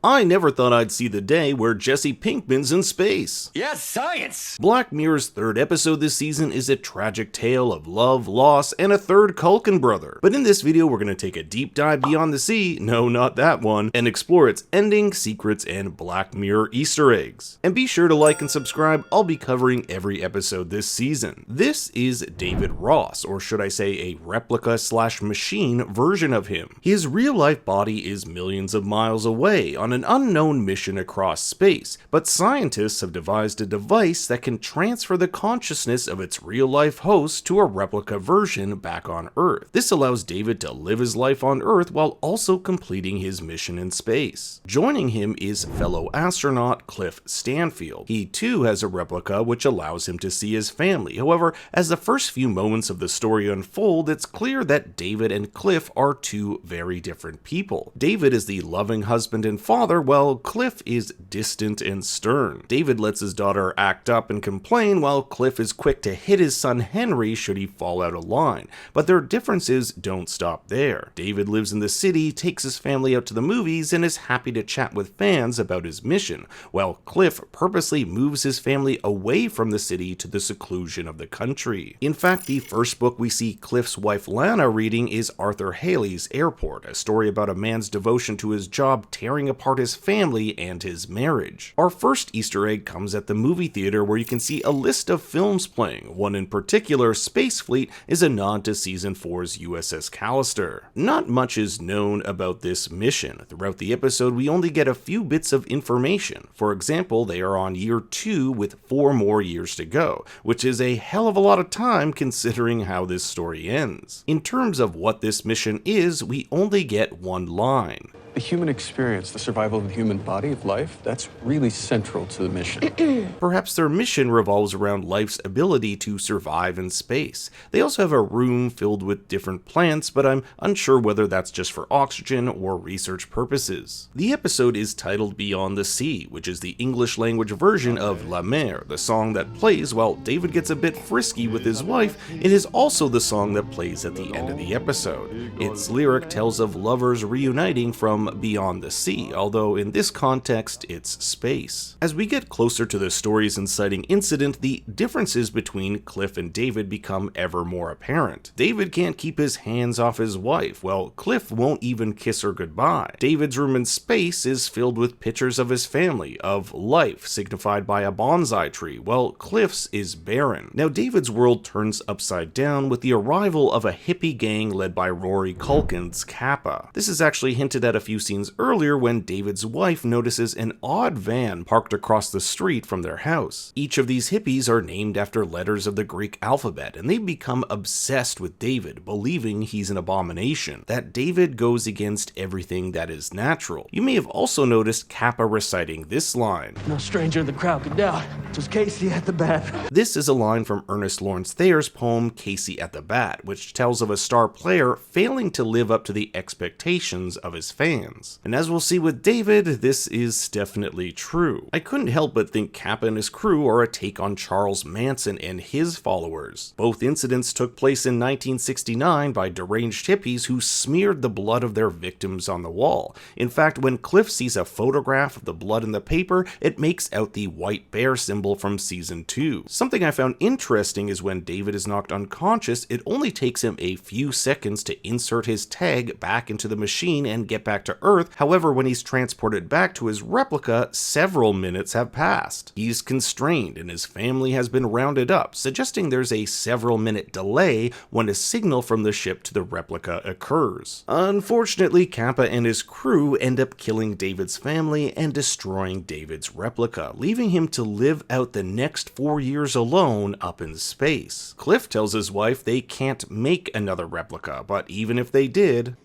I never thought I'd see the day where Jesse Pinkman's in space. Yes, science! Black Mirror's third episode this season is a tragic tale of love, loss, and a third Culkin brother. But in this video, we're going to take a deep dive beyond the sea, no, not that one, and explore its ending, secrets, and Black Mirror Easter eggs. And be sure to like and subscribe, I'll be covering every episode this season. This is David Ross, or should I say a replica/machine version of him. His real-life body is millions of miles away on an unknown mission across space, but scientists have devised a device that can transfer the consciousness of its real-life host to a replica version back on Earth. This allows David to live his life on Earth while also completing his mission in space. Joining him is fellow astronaut Cliff Stanfield. He too has a replica which allows him to see his family. However, as the first few moments of the story unfold, it's clear that David and Cliff are two very different people. David is the loving husband and father, while Cliff is distant and stern. David lets his daughter act up and complain, while Cliff is quick to hit his son Henry should he fall out of line. But their differences don't stop there. David lives in the city, takes his family out to the movies, and is happy to chat with fans about his mission, while Cliff purposely moves his family away from the city to the seclusion of the country. In fact, the first book we see Cliff's wife Lana reading is Arthur Haley's Airport, a story about a man's devotion to his job tearing apart his family and his marriage. Our first Easter egg comes at the movie theater, where you can see a list of films playing. One in particular, Space Fleet, is a nod to Season 4's USS Callister. Not much is known about this mission. Throughout the episode, we only get a few bits of information. For example, they are on year 2 with 4 more years to go, which is a hell of a lot of time considering how this story ends. In terms of what this mission is, we only get one line. The human experience, the survival of the human body, of life, that's really central to the mission. Perhaps their mission revolves around life's ability to survive in space. They also have a room filled with different plants, but I'm unsure whether that's just for oxygen or research purposes. The episode is titled Beyond the Sea, which is the English language version of La Mer, the song that plays while David gets a bit frisky with his wife. It is also the song that plays at the end of the episode. Its lyric tells of lovers reuniting from beyond the sea, although in this context it's space. As we get closer to the story's inciting incident, the differences between Cliff and David become ever more apparent. David can't keep his hands off his wife, while Cliff won't even kiss her goodbye. David's room in space is filled with pictures of his family, of life, signified by a bonsai tree, while Cliff's is barren. Now David's world turns upside down with the arrival of a hippie gang led by Rory Culkin's Kappa. This is actually hinted at a few scenes earlier when David's wife notices an odd van parked across the street from their house. Each of these hippies are named after letters of the Greek alphabet, and they become obsessed with David, believing he's an abomination, that David goes against everything that is natural. You may have also noticed Kappa reciting this line. No stranger in the crowd could doubt. It was Casey at the bat. This is a line from Ernest Lawrence Thayer's poem Casey at the Bat, which tells of a star player failing to live up to the expectations of his fans. And as we'll see with David, this is definitely true. I couldn't help but think Kappa and his crew are a take on Charles Manson and his followers. Both incidents took place in 1969 by deranged hippies who smeared the blood of their victims on the wall. In fact, when Cliff sees a photograph of the blood in the paper, it makes out the white bear symbol from Season 2. Something I found interesting is when David is knocked unconscious, it only takes him a few seconds to insert his tag back into the machine and get back to Earth. However, when he's transported back to his replica, several minutes have passed. He's constrained and his family has been rounded up, suggesting there's a several minute delay when a signal from the ship to the replica occurs. Unfortunately, Kappa and his crew end up killing David's family and destroying David's replica, leaving him to live out the next 4 years alone up in space. Cliff tells his wife they can't make another replica, but even if they did,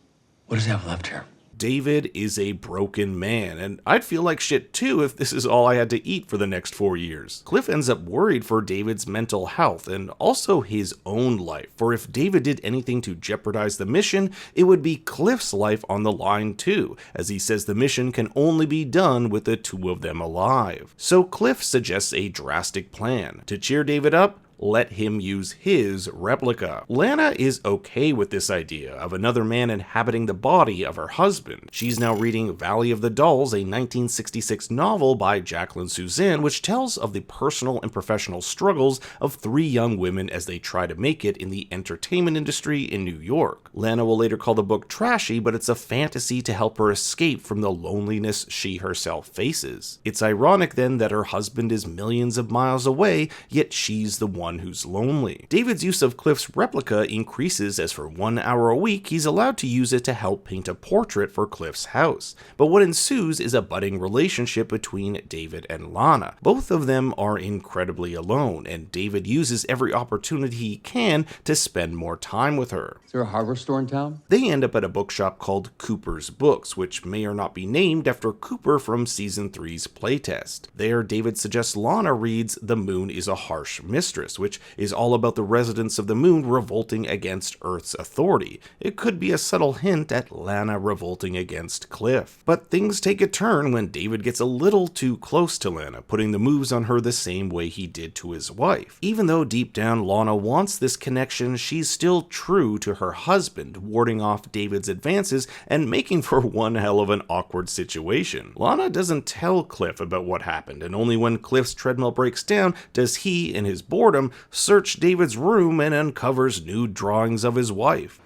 What does he have left here? David is a broken man, and I'd feel like shit too if this is all I had to eat for the next 4 years. Cliff ends up worried for David's mental health and also his own life, for if David did anything to jeopardize the mission, it would be Cliff's life on the line too, as he says the mission can only be done with the two of them alive. So Cliff suggests a drastic plan. To cheer David up, let him use his replica. Lana is okay with this idea of another man inhabiting the body of her husband. She's now reading Valley of the Dolls, a 1966 novel by Jacqueline Suzanne, which tells of the personal and professional struggles of three young women as they try to make it in the entertainment industry in New York. Lana will later call the book trashy, but it's a fantasy to help her escape from the loneliness she herself faces. It's ironic then that her husband is millions of miles away, yet she's the one who's lonely. David's use of Cliff's replica increases as for 1 hour a week he's allowed to use it to help paint a portrait for Cliff's house. But what ensues is a budding relationship between David and Lana. Both of them are incredibly alone, and David uses every opportunity he can to spend more time with her. Is there a hardware store in town? They end up at a bookshop called Cooper's Books, which may or not be named after Cooper from Season 3's playtest. There, David suggests Lana reads The Moon is a Harsh Mistress, which is all about the residents of the moon revolting against Earth's authority. It could be a subtle hint at Lana revolting against Cliff. But things take a turn when David gets a little too close to Lana, putting the moves on her the same way he did to his wife. Even though deep down Lana wants this connection, she's still true to her husband, warding off David's advances and making for one hell of an awkward situation. Lana doesn't tell Cliff about what happened, and only when Cliff's treadmill breaks down does he, in his boredom, search David's room and uncovers nude drawings of his wife.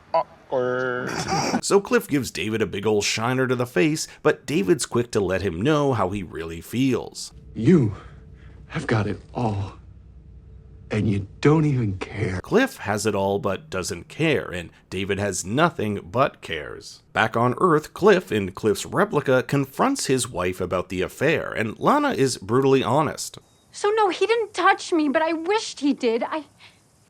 So Cliff gives David a big ol' shiner to the face, but David's quick to let him know how he really feels. You have got it all, and you don't even care. Cliff has it all but doesn't care, and David has nothing but cares. Back on Earth, Cliff, in Cliff's replica, confronts his wife about the affair, and Lana is brutally honest. So no, he didn't touch me, but I wished he did.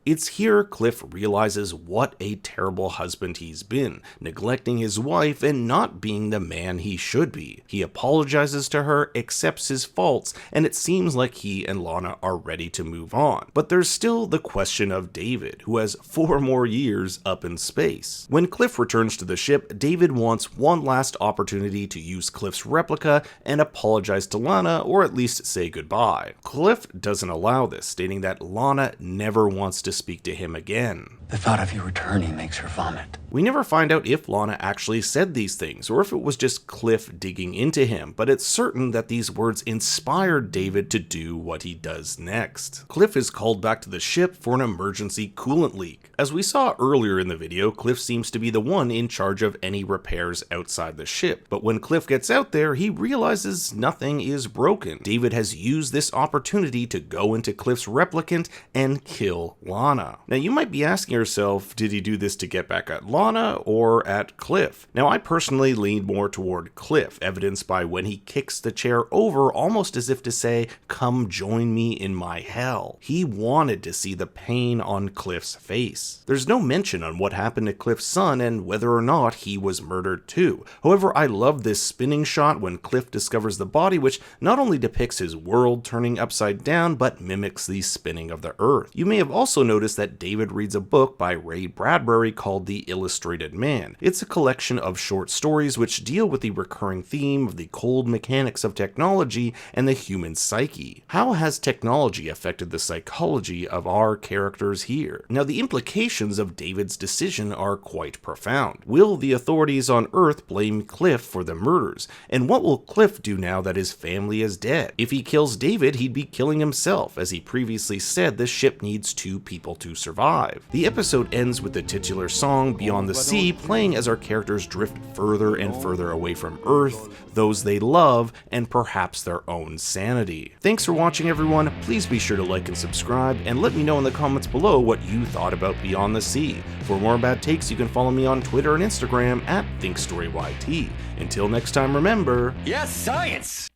It's here Cliff realizes what a terrible husband he's been, neglecting his wife and not being the man he should be. He apologizes to her, accepts his faults, and it seems like he and Lana are ready to move on. But there's still the question of David, who has 4 more years up in space. When Cliff returns to the ship, David wants one last opportunity to use Cliff's replica and apologize to Lana, or at least say goodbye. Cliff doesn't allow this, stating that Lana never wants to speak to him again. The thought of you returning makes her vomit. We never find out if Lana actually said these things, or if it was just Cliff digging into him, but it's certain that these words inspired David to do what he does next. Cliff is called back to the ship for an emergency coolant leak. As we saw earlier in the video, Cliff seems to be the one in charge of any repairs outside the ship, but when Cliff gets out there, he realizes nothing is broken. David has used this opportunity to go into Cliff's replicant and kill Lana. Now you might be asking yourself, did he do this to get back at Lana or at Cliff? Now I personally lean more toward Cliff, evidenced by when he kicks the chair over almost as if to say, come join me in my hell. He wanted to see the pain on Cliff's face. There's no mention on what happened to Cliff's son and whether or not he was murdered too. However, I love this spinning shot when Cliff discovers the body, which not only depicts his world turning upside down, but mimics the spinning of the earth. You may have also noticed that David reads a book by Ray Bradbury called The Illustrated Man. It's a collection of short stories which deal with the recurring theme of the cold mechanics of technology and the human psyche. How has technology affected the psychology of our characters here? Now, the implications of David's decision are quite profound. Will the authorities on Earth blame Cliff for the murders? And what will Cliff do now that his family is dead? If he kills David, he'd be killing himself, as he previously said the ship needs 2 people to survive. The episode ends with the titular song Beyond the Sea playing as our characters drift further and further away from Earth, those they love, and perhaps their own sanity. Thanks for watching, everyone. Please be sure to like and subscribe, and let me know in the comments below what you thought about Beyond the Sea. For more bad takes, you can follow me on Twitter and Instagram at ThinkStoryYT. Until next time, remember... Yes, science!